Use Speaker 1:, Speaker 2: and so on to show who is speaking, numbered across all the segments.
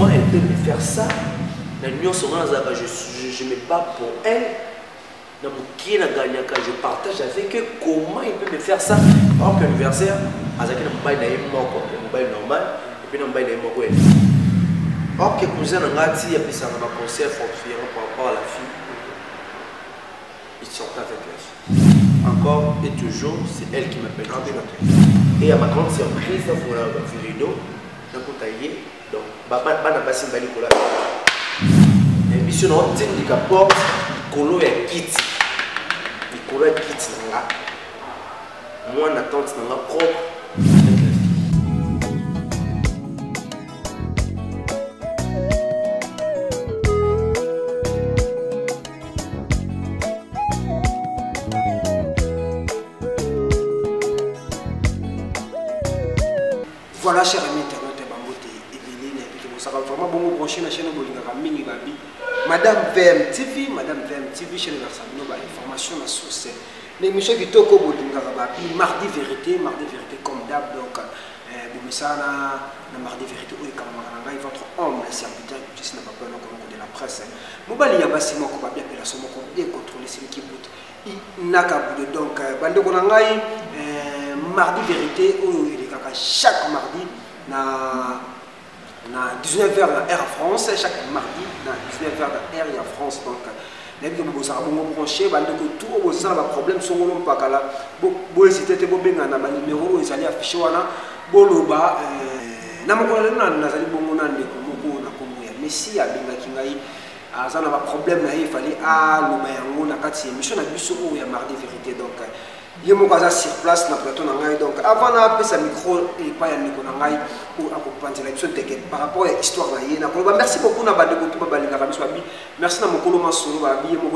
Speaker 1: comment elle peut me faire ça? La nuit, je me bats pour elle. Je partage avec eux comment il peut me faire ça. Par exemple, l'anniversaire, avec un mobile normal, et puis un mobile mobile. Or, que cousin a dit, il y a un conseil fortifiant par rapport à la fille. Il sort avec la fille. Encore et toujours, c'est elle qui m'appelle. Et à ma grande surprise, il faut la rideau, donc Bana Bassin Balikola. Et puis, si on a dit que porte, Kolo est quitte. Kolo est quitte. Moi, on attend dans ma propre.
Speaker 2: Voilà, chers amis internautes, ça va vraiment bon brancher la chaîne Mini Babi. Madame VM TV, chaîne Versabino, information à source. L'émission qui toque au mardi vérité comme d'hab. Donc, mardi vérité, votre homme, le serviteur, qui n'a pas peur de la presse. Mobali Yabassimo, qui va bien contrôler celui qui bout. Donc, mardi vérité, chaque mardi, na 19h dans Air France, chaque mardi, na 19h dans Air France. Donc, les gens qui sont branchés, tout le problème sont pas là. Si c'était un numéro, ils allaient afficher. Messi a un problème, il fallait mardi vérité. Donc, il y a sur place dans le plateau. Donc, avant d'appeler sa micro, il n'y a pas de micro pour accompagner l'élection par rapport à l'histoire. Merci beaucoup. Merci à mon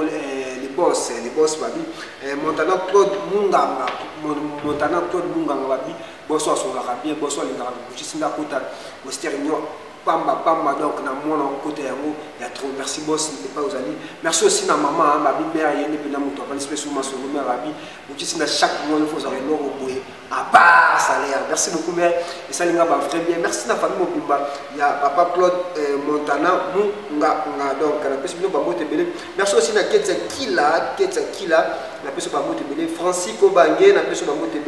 Speaker 2: les boss, Montana Claude Munganga, bonsoir sur l'Arabie, bonsoir les Arabes, Pamba, donc, na mon côté, il y a trop. Merci, boss, pas aux alliés. Merci aussi à maman, ma mère, il y a une pénalité, on va spécialement sur le Arabi. Vous chaque mois, il faut avoir l'or au bout. À bas salaire. Merci beaucoup, mère. Et ça, il y a très bien. Merci à la famille Mobimba. Il y a papa Claude Montana, donc, la personne qui merci aussi à Ketsa Kila, la personne qui Francisco Bangé, la personne qui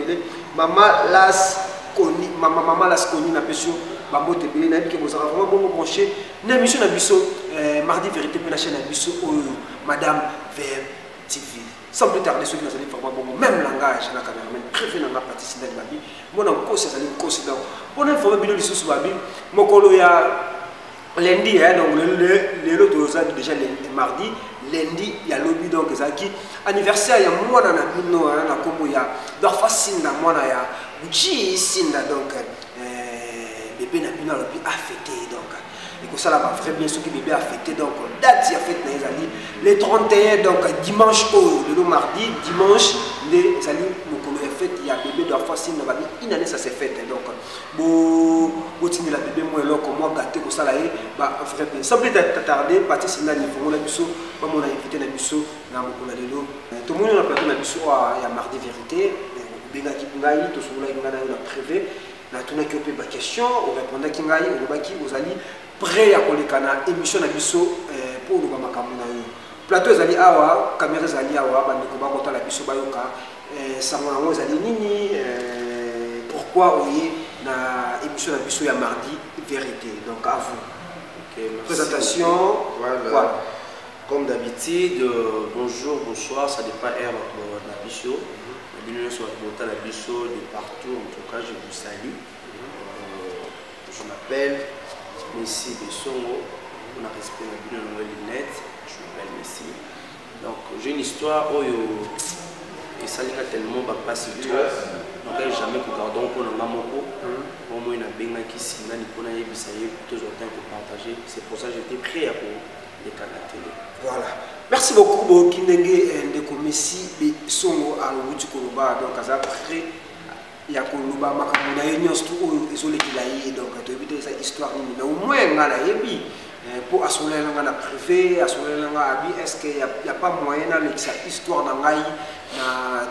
Speaker 2: Maman Las Koni, Maman Las Koni, la personne Bamote Bélé, n'a que vous avez vraiment bon branché. Une émission mardi vérité pour la chaîne Abisso, Madame VM TV. Sans plus tarder, ceux qui nous ont vraiment bon, même langage, la caméraman, préféré dans la partie de la Babi. Moi, dans le cours, c'est un cours. Pour nous informer de l'issue sur Babi, mon colo y a lundi, donc le lot déjà le mardi, lundi, il y a lobby donc qui anniversaire, il y a moi dans la bino, na combo, il y a Dorfacine, moi, il y a Uchi, donc. Bébé n'a pas affecté donc et que ça là va très bien ce qui bébé affecté donc date a fait les 31 donc dimanche le mardi dimanche les amis mon fait il y a bébé doit faire signe va une année ça s'est fait donc beau continuer la bébé moi là comme moi gâté que ça là bah vrai bien sans plus tarder partir signe il faut mon abisso pas mon invité na bisso na mon lelo tout le monde on a plateau na bisso il y a mardi vérité benga ki ngai to sur la privé. Na tuna qui opé question, on répondait qui ngai, on va qui vous allez prêt à collecana émission na biso pour nous makamuna yo. Plateau zali awa, caméra zali awa, ba ndeko ba kota la biso ba yoka, samona ngo zali nini pourquoi oyé na émission na biso ya mardi vérité. Donc à vous. OK, présentation, voilà.
Speaker 1: Comme d'habitude, bonjour, bonsoir, ça dépend de la biso. Sur la biso de partout, en tout cas je vous salue. Je m'appelle Messi Bessongo, on a respect la lunette, je m'appelle Messi. Donc j'ai une histoire où et ça n'a tellement pas si tôt. Donc jamais que gardons pour le mamoko. Au moins il y a bien qui s'y n'a ni pour n'aller bisailler tous autant pour partager. C'est pour ça que j'étais prêt à pour les canaux.
Speaker 2: Voilà. Merci beaucoup, Kinenge Ndeko Messi Bessongo à Koloba. Donc, à après, il y a Koloba, Makamuna, Union, tout les qui donc, tu éviter cette histoire. Mais au moins, il y a pour assurer la privé, assurer la abi, est-ce qu'il n'y a pas moyen de cette histoire dans la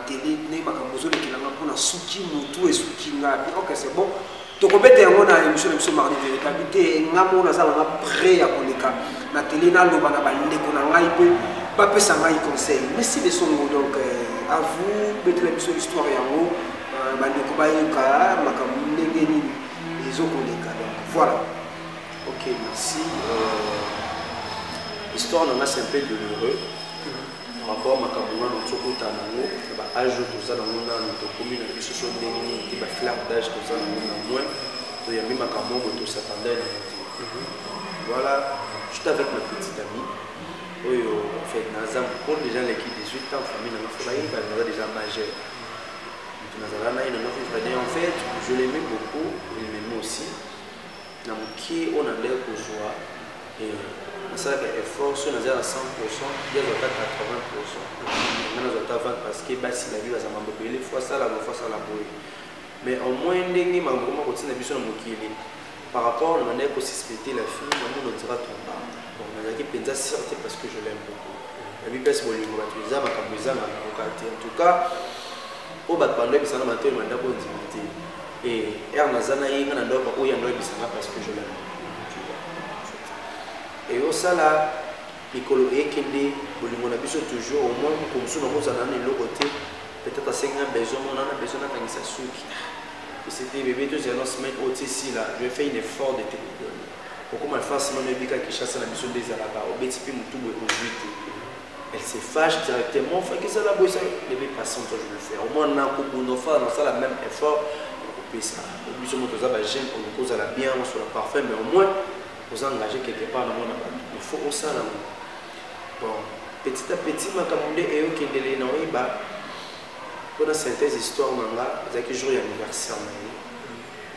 Speaker 2: télé, Makamozo, qui n'a pas pour Souki, Moutou et Souki, ok, c'est bon. tokobeta yango na émission de mardi véritabilité ngamo na sala nga prêt à koleka na télé na loba na bandeko na ngai pe bapesa ngai conseil merci de son mot donc à vous bettre l'émission histoire yango bandeko bayoka makambo ndenge nini ezokoleka donc voilà.
Speaker 1: Ok, merci. L'histoire nanga c'est un peu douloureux par rapport à makambo na tsokota nango ba âge tout ça dans mon âme to commune na biso so ndenge nini ti ba flair d'âge tout ça na moins to ya mi makambo to s'attendait. Voilà, j'étais avec ma petite amie. Oui, en fait, pour les gens qui 18 ans, famille, on a déjà majeur. En fait, je l'aimais beaucoup, il m'aimait aussi. On a l'air de joie. Et on a fait effort, on a 100%, il y a 80%. On a 20% parce que si la vie va s'améliorer, il faut ça, la fois ça, la boue. Mais au moins, on a continué à par rapport à la manière qu'on suspectait la fille, on dira ton pas. Bon, on a dit que c'est parce que je l'aime beaucoup. La vie passe pour les mots, tu les as, en tout cas, au bas de pandémie, ça n'a pas été une intimité. Et Ernazana, il y a un endroit où il y a un endroit parce que je l'aime. Et au sala, Nicolo et Kendi, on a besoin toujours, au moins, comme ça, on a un autre côté, peut-être à 5 ans, on a besoin d'un Tanisasuki. C'était bébé 2 annonces ici là, je vais faire un effort de te donner. Pourquoi ma femme sinon ne dit qu'elle chasse la mission des Alaba, au BTP Moutoubou au 8. Elle se fâche directement, fait que ça la bosse, le bébé passant, je vais le faire. Au moins on a un coup de dans ça la même effort pour couper ça. Au plus on a j'aime pour nous cause à la bien sur le parfum, mais au moins vous engagez quelque part dans mon abat. Il faut au ça là. Bon, petit à petit ma camondé et eux qui délai non iba. Pour la synthèse histoire manga, c'est que jour anniversaire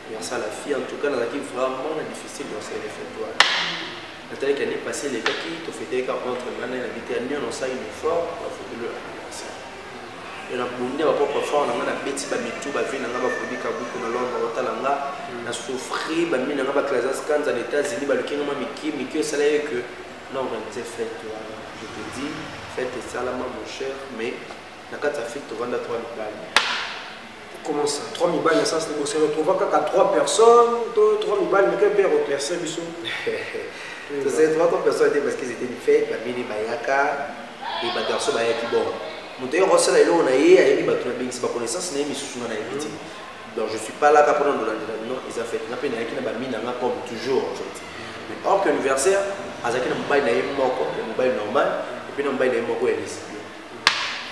Speaker 1: anniversaire la fille en tout cas dans qui vraiment difficile dans ces fêtes. Nathalie qui année passée les gars qui te fêtaient entre l'année et l'habité à Lyon on ça une effort pour fêter le anniversaire. Et on a bondi à propre fort on a bêti ba mitou ba vie na ba produit kabuku na Londres otalanga na souffrir ba mina ba classe scans aux États-Unis ba le kinga miki ça là que non organiser fête je te dis fête ça là mon cher mais la carte à fait tu vends à 3 000 balles.
Speaker 2: Comment ça 3 000 balles, ça c'est se retrouve qu'à 3 personnes, 3 000 balles, mais quel père au classé, monsieur?
Speaker 1: C'est 3 personnes parce qu'ils étaient faits, bah, mini bayaka, et bah, garçon bayaki bon. Mon tailleur Rossel est là, on a eu, il va trouver c'est pas connaissance, n'est mis sous son invité. Donc je suis pas là qu'à prendre de la non, ils ont fait une peine avec une mine comme toujours aujourd'hui. Mais or que l'anniversaire, Azaki n'a pas eu un mobile normal, et puis n'a pas eu un mobile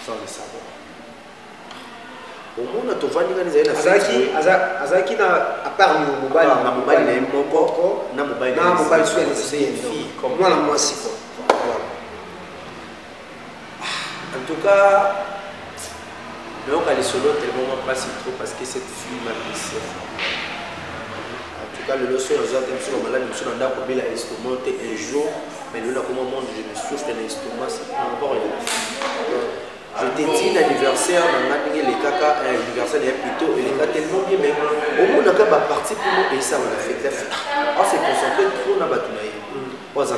Speaker 1: sans le savoir. Au moins, on a tout vendu dans les années.
Speaker 2: Azaki n'a pas eu un mobile.
Speaker 1: Un mobile n'est pas encore. Un mobile sur les filles. Comme moi, moi aussi. En tout cas, mais on a les solos tellement pas si trop parce que cette fille m'a blessé. En tout cas, le leçon, nous avons été malade, nous sommes dans la l'estomac un jour, mais nous, comment je me souffre de l'estomac, c'est encore une fille. Je t'ai dit l'anniversaire, les caca, l'anniversaire est plutôt, il est tellement bien, mais au moins on a pas parti pour nous et ça on a fait. On s'est concentré trop dans la bataille. On s'est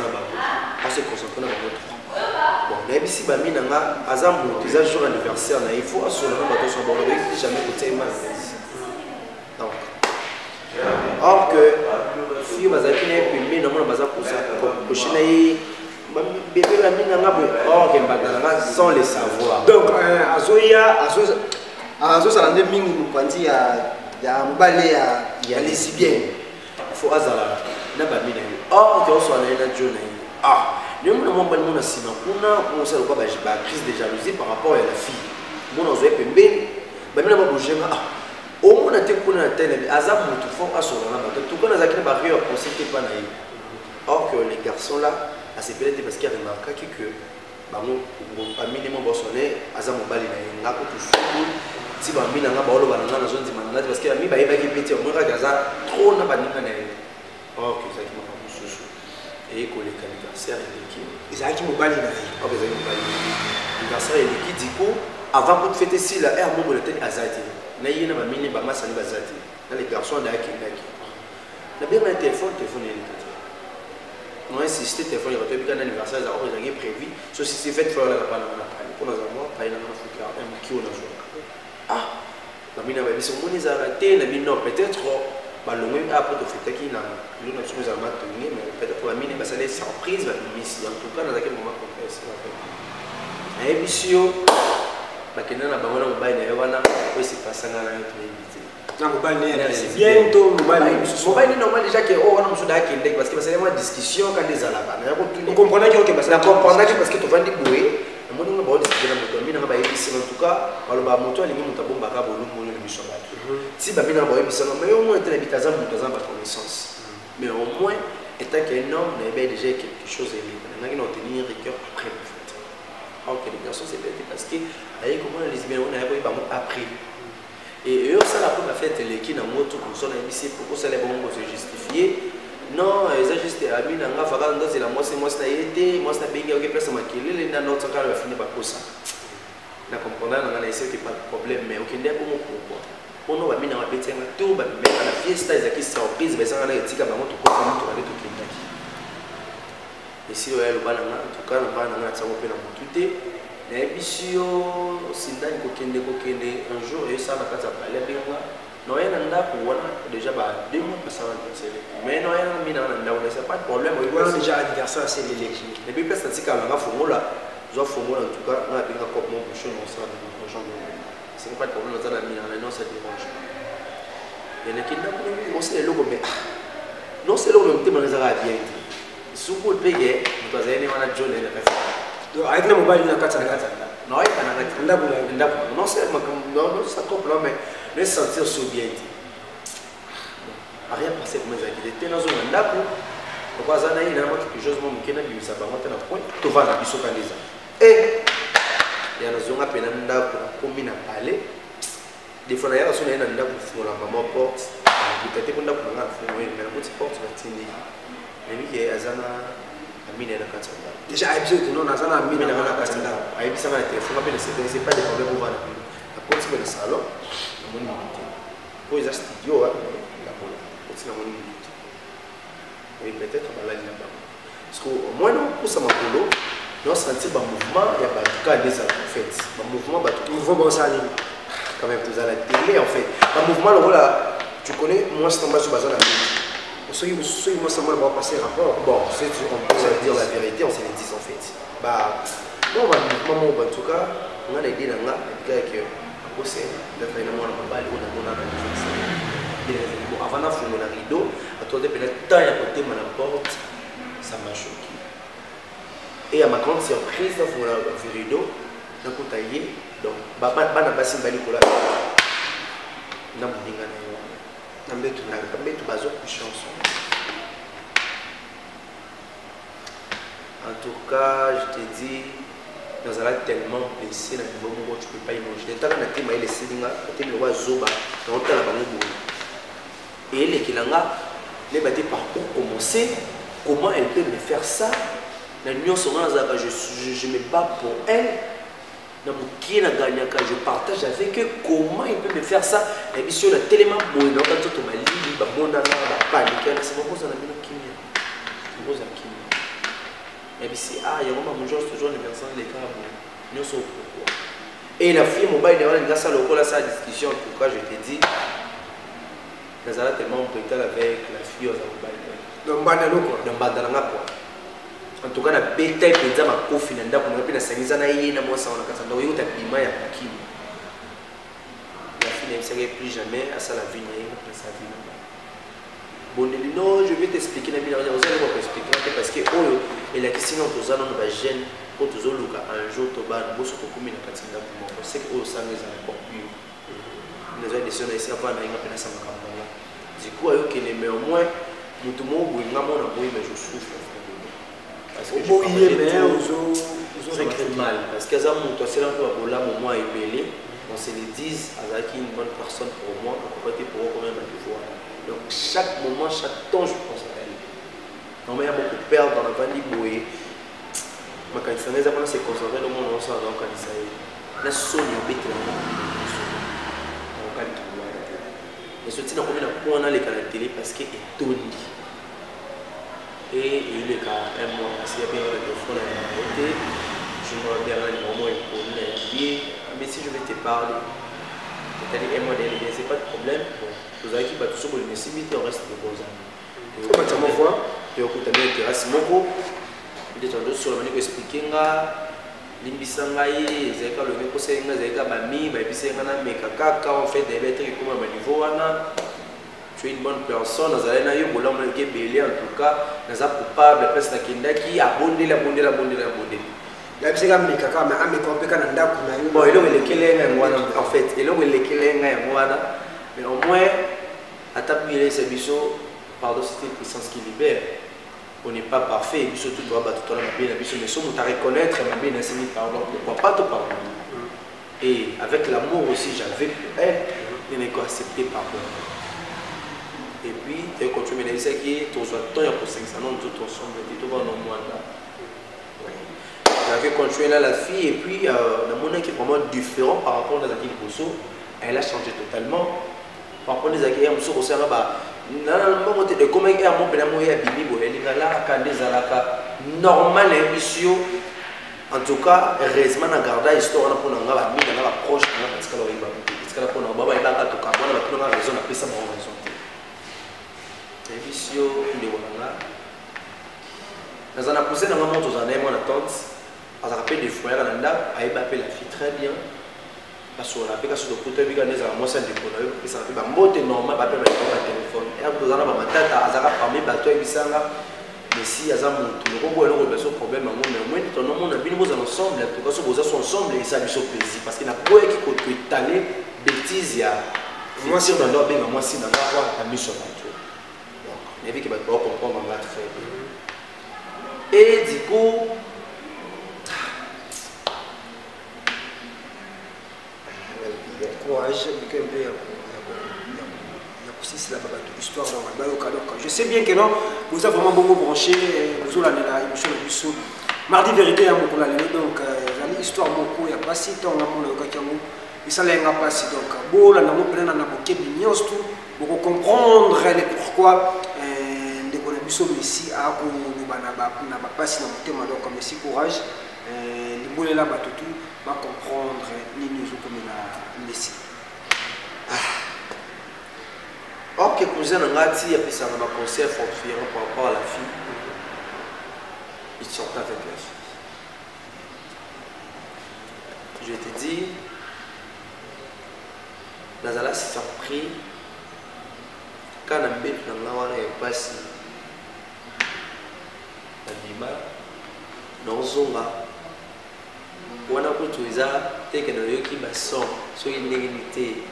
Speaker 1: concentré dans la bataille. Bon, mais si Bami Nanga, Azam, tu as jour anniversaire, il faut assurer que tu sois bon, jamais côté mal. Donc, or que, si vous avez une non, on va pour ça, pour Chine. Bébé la mine sans le savoir.
Speaker 2: Donc, Azo Salande Mingi Mupandi a mbalé à lesbienne.
Speaker 1: Il faut Azala. N'a pas mis. Or, tu as soit la journée. Ah, nous n'avons pas de monde à Sina. On sait quoi, crise de jalousie par rapport à la fille. Mon ozo est pembé. Mais nous n'avons pas bougé. Au moins, on a été pour la télé. Azam, nous te font à son là. Tout le monde a une barrière pour ce qui n'est pas naïf. Or, que les garçons là, à ces périodes parce qu'il y a remarqué que minimum bosonné aza mobali na ngako tusuku ti ba mina nga ba oloba na zone di manana parce que mi ba yeba ki peti mo ka gaza trop na ba ninga na ye ok ça qui m'a pas mususu et ko le anniversaire et qui
Speaker 2: ezaki mobali na ye
Speaker 1: ok ezaki mobali anniversaire et qui dit ko avant pour fêter si la air mo le tête azati na yina ba mini ba masani bazati na les garçons da ki na bien un téléphone est on a insisté, téléphone, il y a un anniversaire, il y a prévu. Ceci c'est fait, il faut aller pour nous avoir, pas une qui on a joué. Ah, la mine avait dit, on a arrêté, la mine non, peut-être, balongwe après to fête qui na l'une de choses à maintenir mais peut-être pour la mine ça les surprise va miss en tout cas dans quel moment complexe et bisio bakena na bango na mobile na wana oui c'est pas ça na éviter
Speaker 2: na mobile c'est bientôt
Speaker 1: mobile normal déjà que on a besoin d'aller parce que c'est vraiment discussion quand des alaba na ko
Speaker 2: tu comprends que
Speaker 1: ça comprendre que parce que tu vas dire boué na moni nga ba discuter na moto mina nga ba yebisi en tout cas baloba moto alingi moto bomba ka bolu mo le mission ba si ba mina ba yebisi mais au moins tu habites dans moto za ba connaissance mais au moins étant qu'un homme na ba déjà quelque chose est libre na ngi na tenir rigueur après en fait ok les garçons c'est bête parce que ayi comment les lesbiennes on a ba après et eux ça la première fête les qui na moto comme ça na yebisi pourquoi ça les bon se justifier non ils ont juste ami na nga faka ndo zela moi na yete moi na bengi ok place makelele na notre cas va finir par ça na comprendre na na essayer que pas de problème mais ok ndeko mo pourquoi ono ba mina ba betenga tout ba mettre la fiesta ils qui surprise ba sanga na etika ba moto ko moto ba to kindaki et si ouais le bana en tout cas na bana na tsango pe na motute na ebisio sindani ko kende un jour et ça na kata ba le benga non il y a déjà 2 mois que ça va passer mais non il y a c'est pas de problème
Speaker 2: on a déjà anniversaire c'est l'élection
Speaker 1: et puis parce que c'est quand même formula je formula en tout cas on a bien comme mon bouchon on ça c'est pas de problème dans la mine non ça dérange il y a qui on sait le logo mais non c'est le logo mais on a bien sous pour payer vous avez on a John et le
Speaker 2: avec le mobile na kata
Speaker 1: non il y a non c'est non ça comprend mais les sentir bien rien passé comme ça qui était dans un ndaku pourquoi ça n'a quelque chose mon qui n'a vu ça va monter na point to va na biso kanisa et il y a na zonga pena ndaku comme na parler des fois na so na ndaku fungula maman porte peut-être qu'on ndaku na fungula mais na porte porte na tindi mais lui qui azana amine na katanda
Speaker 2: déjà épisode non azana amine na katanda
Speaker 1: ayibisa na téléphone appelle c'est pas des problèmes pour voir la porte sur le salon pour les studios, oui, peut-être là parce qu'au moins, pour ça, nous avons senti un mouvement, il y a un des en fait. Un mouvement, quand même, tu as la télé en fait. Un mouvement, là, tu connais, moi, c'est en bas sur la télé.
Speaker 2: Moi, ça va passer rapport.
Speaker 1: Bon, on peut dire la vérité, on se le dit en fait. Bah, non, en tout cas, on a l'idée dans là, que c'est d'être un homme à balle ou d'un homme à avant de faire un rideau, à toi de peut-être taille à côté de la porte, ça m'a choqué. Et à ma grande surprise, dans le rideau, d'un coup taillé, donc, papa n'a pas si mal pour la n'a pas dit n'a pas tout bazo plus chanson. En tout cas, je te dis. Nous allons tellement blessé dans le moment où tu ne peux pas imaginer. Tant que tu as laissé les lois Zoba, dans le temps et les Kilanga, les bâtis par où commencer, comment elle peut me faire ça. La nuit je me bats pour elle. Je partage avec eux comment il peut me faire ça. Et puis sur le tellement bon, quand tu m'as dit, c'est pas bon, c'est et puis si ah il y a un moment où je toujours les personnes les cas nous sommes pourquoi et la fille mobile dans ça le là sa discussion en tout cas je te dis nous allons tellement brutal avec la fille aux mobile
Speaker 2: donc
Speaker 1: bandana quoi en tout cas la bétail penza ma kofi na ndako na pina sangiza na yé na moi ça on a katanda yo ta bima ya pakimi la fille ne serait plus jamais à ça la vie na sa vie. Bon, non, je vais t'expliquer la vie. Vous allez vous expliquer parce que oh, et la question de ça, on va gêner. Pour tous les jours, un jour, tu vas bosser pour combien de katinda pour moi. C'est que oh, ça nous a encore plus. Nous avons décidé ici avant d'aller à ça makamala. Du coup, ok, mais au moins, nous tout le monde, oui, maman, on a beau, mais je souffre. Parce que je très mal. Parce que ça, mon toi, c'est là où là, mon moi est belé. On se le dise, avec une bonne personne pour moi, on peut pas pour combien de fois. Donc chaque moment, chaque temps, je pense à elle. Non mais il y a beaucoup de pertes dans la vanille bouée. Ma candidature, c'est conservé le monde ensemble. Donc quand il s'agit, la sonne est bête là. Mais ce type n'a pas on a les canaux de télé parce qu'il est tourné. Et il est qu'à un mois, parce qu'il y a bien un téléphone à la côté. Je me rappelle un moment où il est mais si je vais te parler, c'est-à-dire un mois de LDC, c'est pas de problème. Vous avez qui va tout ça pour le nécessité, on reste de bons amis.
Speaker 2: Comment tu m'en vois?
Speaker 1: Tu as écouté bien terrasse moko. Il est en train de sur la manière d'expliquer nga. Limbisa ngai, zeka le meko senga zeka bami, ba bisenga na meka kaka, on fait des lettres comme à niveau wana. Tu es une bonne personne, nazalena yo bola mo ke belé en tout cas, naza coupable parce que kindaki abonde la.
Speaker 2: La bisenga meka kaka mais ameka opeka na ndako na yo.
Speaker 1: Bon, il est kelenga ngwana en fait, il est kelenga ngwana, mais au moins atapiller ces biso, pardon, c'est une puissance qui libère. On n'est pas parfait, surtout toi, tu as bien mais si on t'a reconnaître, ma bien ainsi pardon, pourquoi pas te pardonner. Et avec l'amour aussi, j'avais pour elle, il n'est qu'accepté pardon. Et puis, tu continues à dire que tu as temps pour 500 ans, tout ensemble, tu vas dans le monde. J'avais continué là la fille, et puis, le monde qui est vraiment différent par rapport à Zaki Bosso, elle a changé totalement. Par rapport à Zaki Bosso, on s'est de comment il y a un peu de bibi normal émission en tout cas heureusement na garda histoire pour nga ba mi na ba proche na parce que là parce que là pour na baba il a tout cas on a plus raison na pesa ba raison émission de wanga dans un cousin na maman tous en aimant la tante à rappel des frères na nda aiba appelle la fille très bien parce qu'on a fait que sur le côté de la moi c'est des problèmes et ça fait un mot normal pas perdre le téléphone et après dans la matata azara parmi bateau et bisanga mais si azam tout le gros alors le problème à moi mais moi ton nom on a bien vous ensemble en tout cas vous êtes ensemble et ça lui fait plaisir parce qu'il a quoi qui côté étaler bêtise ya moi si dans leur bien moi si dans la voix à mission bateau donc il y avait qui va pas comprendre en très bien et du coup
Speaker 2: courage, je sais bien que non, vous avez vraiment beaucoup branché, vous avez la émission de Bissou. Mardi vérité, donc j'ai histoire beaucoup, il n'y a pas si temps, et ça n'a pas si donc, bon, là, on a beaucoup comprendre les pourquoi de Bissou ici, à pas si donc, merci courage, les mots là, tout va comprendre les news comme la Messi.
Speaker 1: Ok, cousin, on a dit que ça m'a conseillé fortifiant par rapport à la fille. Il sortait avec la fille. Je te dis, Nazala s'est surpris quand on a mis dans la passe la bima dans Zonga. Wana kutuiza teke na yoki bason so inégalité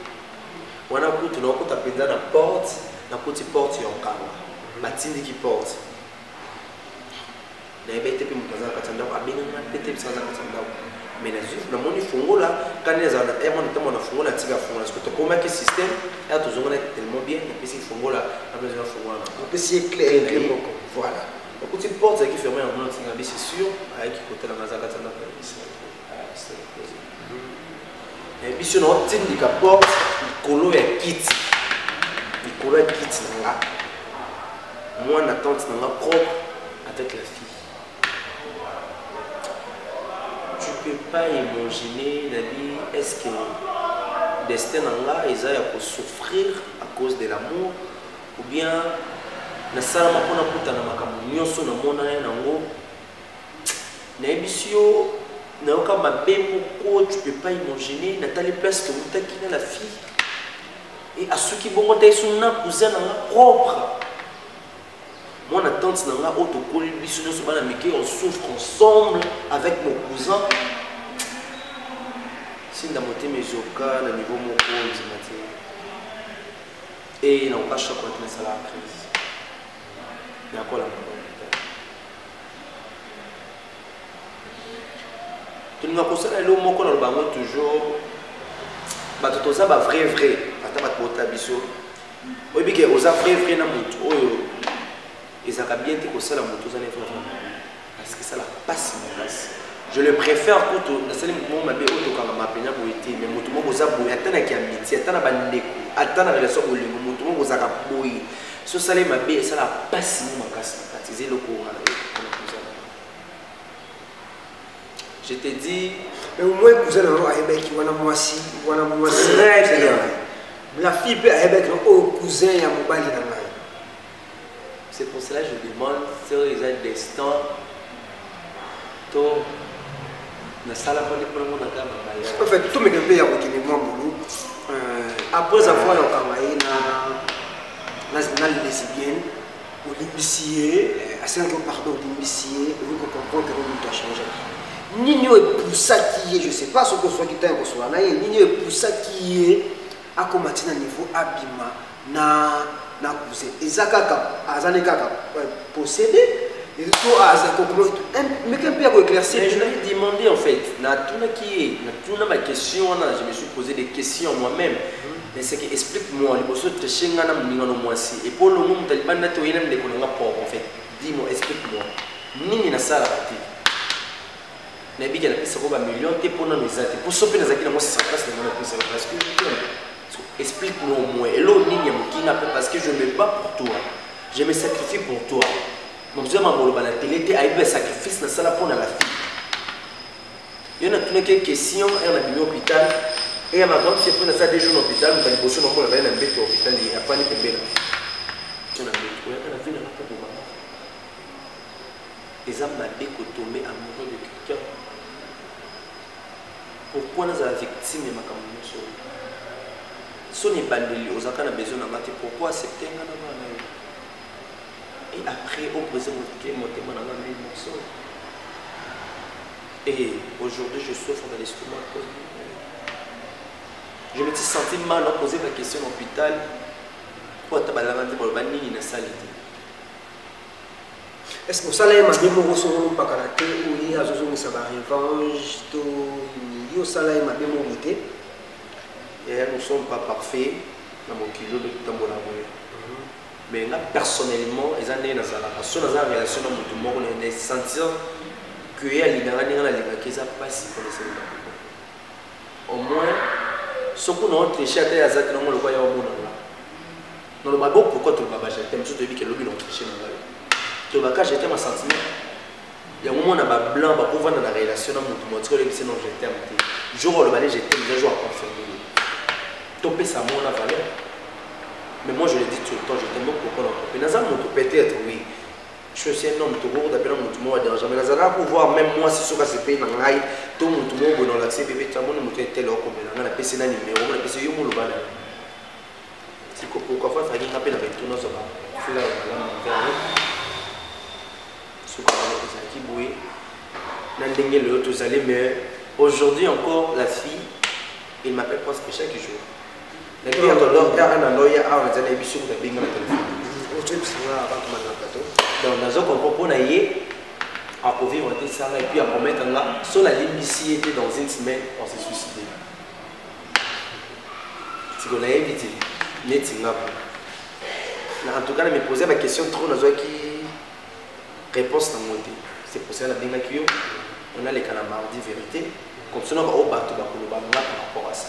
Speaker 1: wana kutu na kuta penda na porte na kuti porte yonkama matindi ki porte na ebete pe mukaza katanda kwa bina na bete bisaza katanda mais na moni fungola kana za na emona tamo na fungola tika fungola parce que to comment que système est toujours tellement bien et puis si fungola a besoin de fungola on peut si clair voilà la kuti porte qui fermée en mona tinga c'est sûr avec côté la maza katanda et puis si on a une porte, il y a un kit. Il y a un kit. Moi, on attend propre avec la fille. Tu ne peux pas imaginer, Nabi, est-ce que le destin est là pour souffrir à cause de l'amour ou bien na salama pona puta na makambo nyonso na mona ya nango na ebisio na oka mabemo ko tu peux pas imaginer Nathalie place que mutaki na la fille et à ceux qui bon ta suna cousin na propre moi na tante na nga auto koli biso nyonso bana mike on souffre ensemble avec mon cousin sinda motema ezoka na niveau moko nzimati et na oka chaque fois na sala crise na kola tu nous as conseillé le mot qu'on a toujours tout ça vrai ata bat bota biso oyebi ke oza vrai na mutu oyo ezaka bien te kosala mutu oza nefa parce que ça la passe je le préfère kuto na sali mo mabe oyo tokanga mapenya boyete mais mutu moko oza boye ata na ki amitié ata na bandeko ata na relation bolingo mutu moko ozaka boye so sali mabe ça la passe mo makasi baptiser le courant. Je te dis,
Speaker 2: Mais au moins, cousin, très bien. La fille peut avec le cousin et mobile.
Speaker 1: C'est pour cela que je demande si ils ont des stands.
Speaker 2: En fait, tout le monde est après avoir les lesbiennes, ou l'imicier, à 5 ans, pardon, l'imicier, vous comprenez que l'on doit changer. Nino est pour ça qui est, je ne sais pas ce que soit qui est pour soi, Nino est pour ça qui est à combattre à niveau abîma, na cousin. Et ça, Azaneka possédé. Mais qu'un peu éclaircir.
Speaker 1: Je lui ai demandé en fait, ma question, je me suis posé des questions moi-même. Mais c'est que explique-moi, et pour le moment, tu as en fait. Dis-moi, explique-moi. Nini na sala bati. Na biga na pesa ko ba million te pona mezate. Pour soper na zaki na mo sa place na mo pesa parce que explique-moi au moins. Elo nini ya mukinga parce que je me bats pour toi. Je me sacrifie pour toi. Mon Dieu m'a volé la télé te aibe sacrifice na sala pona la fille. Il y a quelques questions et on a mis au hôpital. Et à ma grande c'est pour na ça des jours à l'hôpital, on va bosser dans la veille na mbete au hôpital et après ni pembela. On a mis on a vu na pour maman. Les hommes m'ont tomber amoureux de quelqu'un. Pourquoi nous avons victime de ma caméra? Si on est bandé, on a besoin de mater. Pourquoi accepter un homme? Et après, on pose mon témoin dans la même morceau. Et aujourd'hui, je souffre dans l'estomac à cause de moi. Je me suis senti mal en posant la question à l'hôpital. Pourquoi tu as dit que tu as dit que
Speaker 2: est-ce que ça là m'a bien mon son pas karaté ou il y a zozo ça va revanche to yo ça là m'a bien mon été
Speaker 1: et nous sommes pas parfaits dans mon kilo de tambola mais là personnellement ils en est dans la relation dans mon monde on est sentir que il y a libérer dans la liberté ça passe pour les au moins ce qu'on a triché à terre azat non le voyait au monde là non le babo pourquoi tu le baba j'ai tellement te dit que l'objet l'ont triché dans la tu vas quand j'étais ma sentiment il y a un moment on a blanc va pouvoir dans la relation dans mon moteur et sinon j'étais amité jour le balai j'étais déjà jour à confirmer topé ça mon valeur mais moi je le dis tout le temps je t'aime beaucoup pour l'entreprendre dans un monde peut-être oui je suis un homme tout gros d'après mon tout monde dérangeant mais dans un pouvoir même moi si ce que c'est pays dans l'ail tout mon tout monde dans l'accès bébé tout le monde est tel comme dans la PC na numéro on a PC yo mon le balai c'est pourquoi faire ça qui appelle avec tout nos ça fait là mais aujourd'hui encore la fille il m'appelle presque chaque jour la fille a donc on vivre ça et puis à promettre là sur la limite était dans une semaine on s'est suicidé si on a évité en tout cas me poser la question trop dans qui réponse dans mon thé. C'est pour ça qu'on a les mardi vérité. Comme ça, on va au bateau par rapport à ça.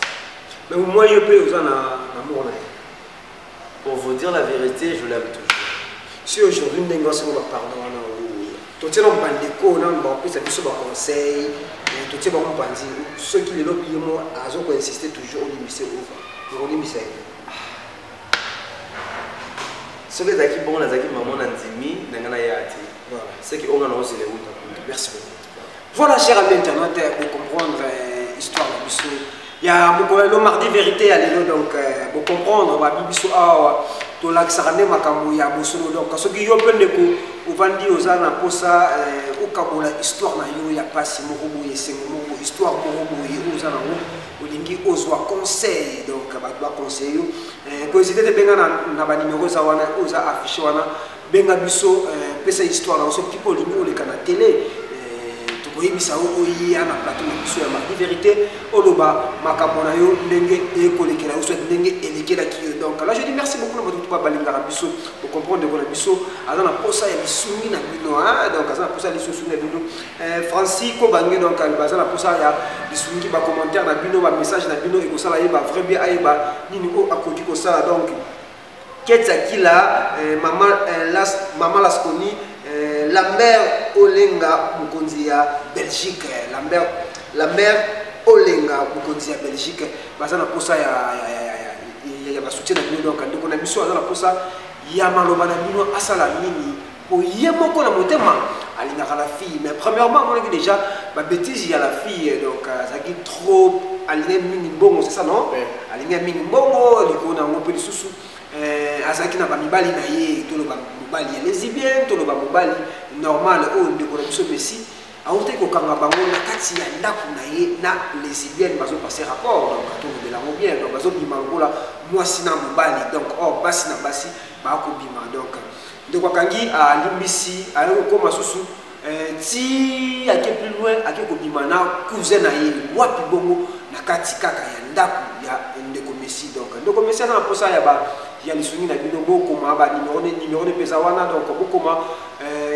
Speaker 2: Mais moi, je peux vous en amour.
Speaker 1: Pour vous dire la vérité, je l'aime toujours.
Speaker 2: Si aujourd'hui, nous avons un pardon, tout le monde a un conseil, tout le monde a ceux qui les lobbyent, ils ont insisté toujours au limite.
Speaker 1: Ce que tu as dit, bon, tu as dit, maman, tu as dit, c'est qu'on a aussi les routes.
Speaker 2: Merci beaucoup. Voilà, chers amis internautes, pour comprendre l'histoire de Bissou. Il y a le mardi vérité à l'élo, donc pour comprendre, Bissou a tout l'accès makamou ya Bissou. Donc, ce qui est un peu de coup, on va dire aux gens pour ça, au Kabola, histoire na yo, il y a pas si morobo, il y a histoire morobo, il y a aux gens au lingi oswa conseil, donc va conseiller. Quand ils étaient bien na ba numéro za wana, osa affiché wana. Benga biso pesa histoire na so people lingi o le kana télé to koyebisa o yi ana plateau na biso ya mardi vérité oloba makambo na yo ndenge e kolekela so ndenge elekela ki donc là je dis merci beaucoup na tout pas balinga biso pour comprendre que na biso azana posa ya bisungi na bino donc azana posa ya bisungi na bino Francis ko bangi donc azana posa ya bisungi ba commentaire na bino ba message na bino e ko sala yeba vrai bien ayeba nini o akoti ko sala donc Ketzakila, Maman Lasconi, Lambert Olenga Mukonzia, Belgique, Lambert la mère Olenga Mukonzi ya Belgique bazana posa ya soutien na bino donc ndeko na biso azana posa ya maloba na bino asala nini po yemoko na motema alingaka la fille mais premièrement on a déjà ba bêtise ya la fille donc zaki trop aligné mingi bongo c'est ça non aligné mingi bongo liko na ngope lisusu azaki na ba mibali na ye to lo ba mobali lesbienne to lo ba mobali normal o ndeko na biso Messi auté ko kanga bango na kati ya ndako na ye na lesbienne bazo passer rapport donc to de la bien donc bazo bima ngola mwasi na mobali donc basi na basi ba ko bima donc ndeko kangi a limbisi a ko masusu ti ake plus loin ake ko bima na cousin na ye wapi bongo na kati kaka ya ndako ya ndeko Messi donc ndeko Messi na posa ya ba ya lisuni na bino boko ma ba numéro de pesa wana donc boko ma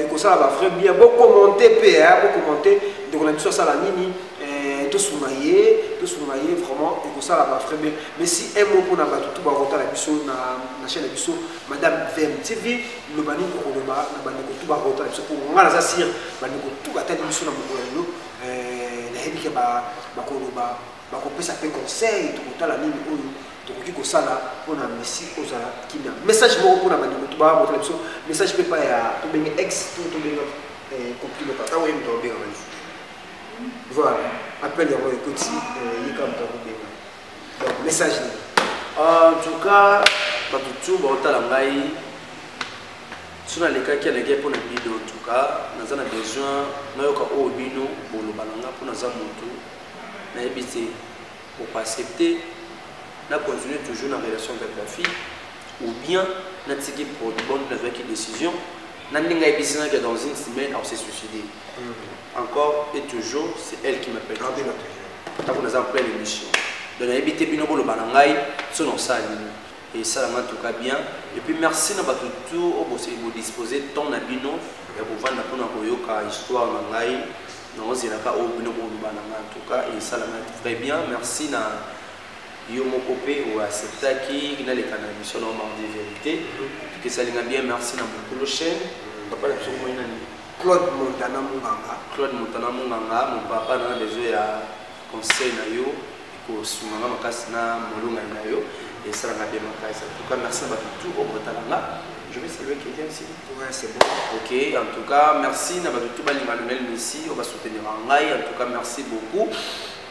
Speaker 2: ko sala ba frère bien boko commenter pe boko commenter donc on a biso sala nini to soumayer vraiment ko sala ba frère bien mais si un mot pour na ba tout ba rota la biso na chaîne biso madame VMTV le bani ko le ba na bani ko tout ba rota la biso pour ngala za sir bani ko tout ba tali biso na mokolo na hebi ke ba ko lo ba ko pesa pe conseil to ko tala nini oyo tokoki kosala mpona Messi ozala kina message moko mpona bandeko tobaa botala biso message mpe pa ya tobenge ex to tobenga compliment tata oyebi tobenga na biso voilà appel yango ekoti yika moto akobenga donc message nini
Speaker 1: en tout cas bato tu baotala ngai so nalekaki aleki mpona bino en tout cas naza na besoin nayoka oyo bino boloba na nga mpo naza motu nayebi te okoaccepte na continuer toujours en relation avec la fille ou bien na tiki pour de bonnes décisions na ndinga ebisina que dans une semaine on s'est suicidé encore et toujours c'est elle qui m'appelle tant qu'on a en pleine émission donc na ebité bino bolo banangai sono sali et ça en tout cas bien et puis merci na bato tout au vous disposer ton na bino et pour vendre pour na koyoka histoire na ngai non c'est la ka au bino bolo bananga en tout cas et ça très bien merci na yo moko pe ou acceptaki na le canal mission na mardi vérité que ça linga bien merci na mokolo chaîne papa la somo ina ni
Speaker 2: Claude Montana Munganga
Speaker 1: mon papa na besoin ya conseil na yo ko sumanga makasi na molunga na yo et ça nga bien makasi en tout cas merci na tout au botalanga je vais saluer quelqu'un ici
Speaker 2: ouais c'est bon
Speaker 1: OK en tout cas merci na tout balinga Lionel Messi on va soutenir ngai en tout cas merci beaucoup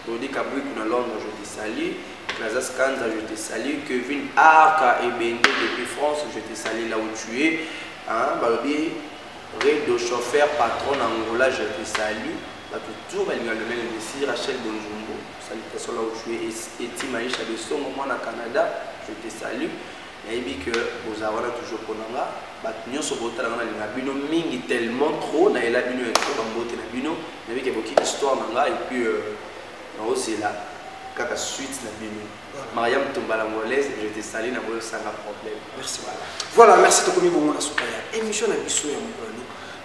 Speaker 1: Rodi Kabouik na Londres je te salue Plaza Scanza, je te salue. Kevin Arca et Bendo depuis France, je te salue là où tu es. Hein, Balobi, Redo chauffeur, patron Angola, je te salue. Tout le même ici, Rachel Bonjumbo, salutations là où tu es. Et Timaïcha de Son, moi au Canada, je te salue. Et puis que vous avez toujours pour nous. Nous sommes mingi tellement trop, na ela bino trop bambote na bino. Mais que beaucoup d'histoire nanga et puis aussi là. Kaka suite na bino Mariam Tombala Ngolaise je te salue na boyo sans problème
Speaker 2: merci voilà merci to komi bongo na sukaya émission na biso ya mokolo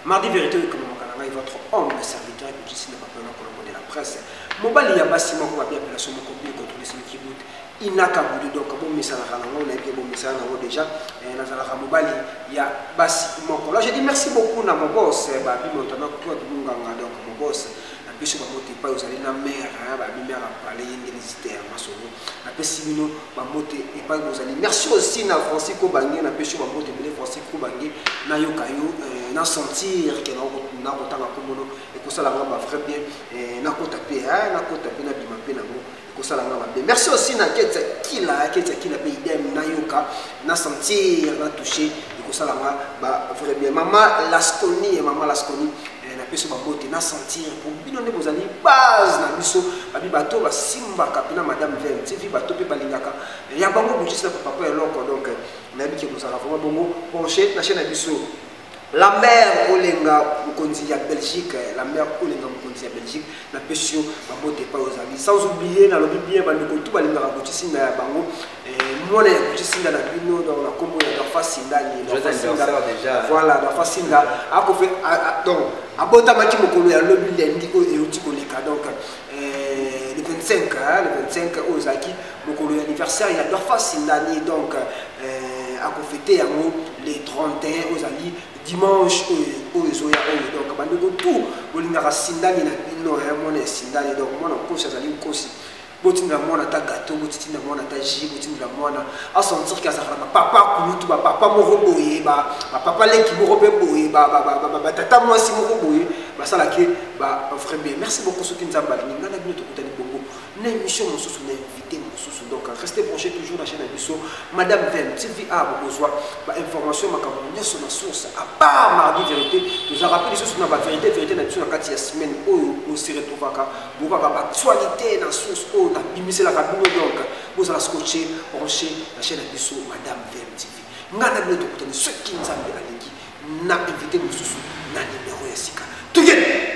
Speaker 2: mardi vérité comme makana votre homme serviteur et ici na papa na kolombo de la presse mobali ya basi moko ba bien appellation moko bien contrôler ce qui bout inaka bout donc bon message na ngo na bien bon message na ngo déjà na zala mobali ya basi moko là je dis merci beaucoup na mon boss ba bi motana ko to nganga donc mon boss je ne sais pas vous allez la mère à parler d'hésiter à maçonner la pessimino ma moté et pas vous allez merci aussi na Francisco Bangué na pêche ma moté mais Francisco Bangué na yokayo na sentir que na kotanga komono et que ça la va frère bien na kotaper na bima pe na ngo que ça la va bien merci aussi na keta kila pe idem na yoka na sentir na toucher et que ça la va frère bien maman Lasconi na peso babote na sentir pour bino ne bozali base na biso babi bato basimba kapina madame Vem TV bato pe balingaka ya bango bouchisa papa eloko donc na bi ke bozala vraiment bongo pencher na chaîne na biso la mère Olenga Mukonzi ya Belgique la mère Olenga Mukonzi ya Belgique na peso babote pa aux amis sans oublier na lobi bien bandeko tout balingaka bouchisi na bango moi les bouchisi na bino dans la combo ya Fasinda ni
Speaker 1: déjà
Speaker 2: voilà la Fasinda a ko fait donc abota maki mokolo ya lobi lendi ko euti koleka donc le 25 aux aki mokolo ya anniversaire ya Fasinda ni donc akofete yango les 31 ozali dimanche oyo ezoya oyo donc bandeko tout bolingaka sindani na bino ya mwana ya sindani donc mwana nkosi azali nkosi botinda mwana ta gâteau botinda mwana ta jus botinda mwana a sentir que ça va papa kulutu ba papa moko boye ba papa leki moko pe boye ba tata mwasi moko boye ba sala ke ba frère bien merci beaucoup ceux qui nous emballent ngana bino to kutani bongo na émission mosusu na invité mosusu donc restez branchés toujours la chaîne Abisso madame Vem TV a besoin ba information makambo nyoso na source à part mardi vérité nous a rappelé source na ba vérité na biso na kati ya semaine oyo on se retrouvaka boka ba actualité na source oyo na bimisela ka bino donc vous allez scotcher brancher la chaîne Abisso madame Vem TV ngana bino to kutani ceux qui nous emballent na invité mosusu na numéro ya sika together.